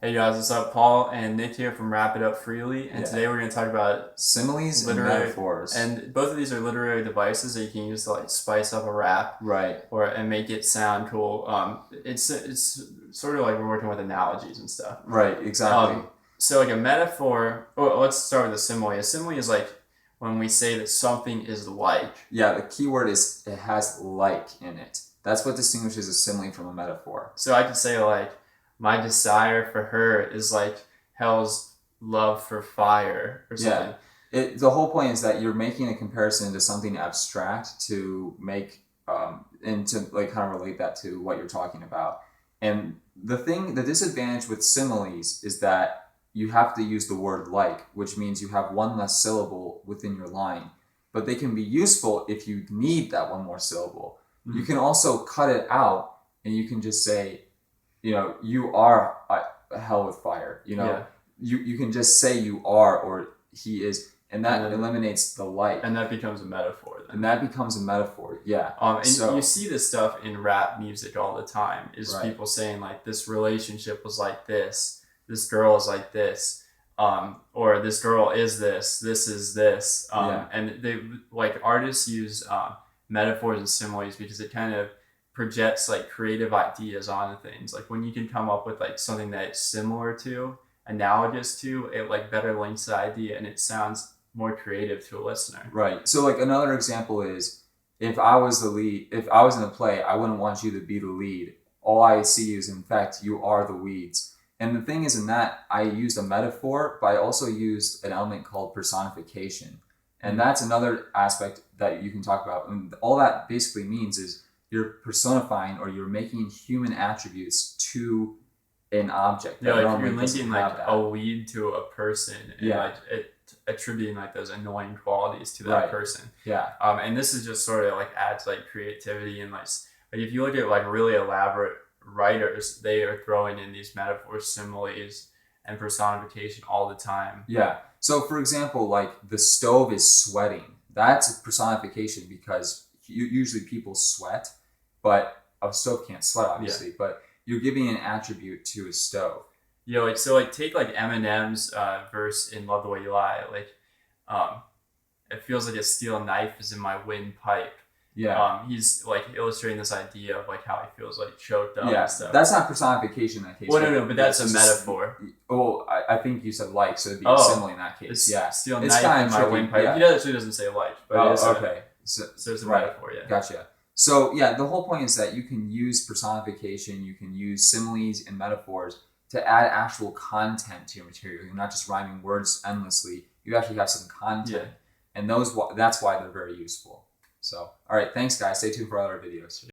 Hey guys, what's up? Paul and Nick here from Wrap It Up Freely, and today we're going to talk about similes and metaphors. And both of these are literary devices that you can use to like spice up a rap, right? And make it sound cool. It's sort of like we're working with analogies and stuff. Right, exactly. So like a metaphor. Oh, let's start with a simile. A simile is like when we say that something is like. Yeah, the key word is it has like in it. That's what distinguishes a simile from a metaphor. So I could say like, my desire for her is like hell's love for fire or something. Yeah. The whole point is that you're making a comparison to something abstract to make and to like kind of relate that to what you're talking about. And the disadvantage with similes is that you have to use the word like, which means you have one less syllable within your line. But they can be useful if you need that one more syllable. Mm-hmm. You can also cut it out and you can just say, you are hell with fire. You can just say you are or he is, and that eliminates the like. And that becomes a metaphor then. And that becomes a metaphor, yeah. And you see this stuff in rap music all the time, is people saying like, this relationship was like this girl is like this, or this girl is this is this. And they like artists use metaphors and similes because it kind of projects like creative ideas onto things. Like when you can come up with like something that's similar to, analogous to, it like better links the idea and it sounds more creative to a listener. Right. So like another example is, if I was in a play, I wouldn't want you to be the lead. All I see is, in fact, you are the weeds. And the thing is, in that, I used a metaphor, but I also used an element called personification. And that's another aspect that you can talk about. And all that basically means is you're personifying, or you're making human attributes to an object. Yeah, like you're linking like a weed to a person, and like attributing like those annoying qualities to that person. Yeah. And this is just sort of like adds like creativity, and like if you look at like really elaborate writers, they are throwing in these metaphors, similes, and personification all the time. Yeah. So for example, like the stove is sweating. That's a personification because usually people sweat, but a stove can't sweat, obviously. Yeah. But you're giving an attribute to a stove. Yeah, like so, like take like Eminem's verse in "Love the Way You Lie." Like, it feels like a steel knife is in my windpipe. Yeah. He's like illustrating this idea of like how he feels like choked up. Yeah, and stuff. That's not personification in that case. Well, no, but that's a metaphor. Oh, I think you said like, so it'd be simile in that case. Yeah, steel knife in my windpipe. Yeah. He actually doesn't say like, but okay. So it's a metaphor. Yeah. Gotcha. So yeah, the whole point is that you can use personification, you can use similes and metaphors to add actual content to your material. You're not just rhyming words endlessly. You actually have some content, and that's why they're very useful. So, all right, thanks guys. Stay tuned for other videos.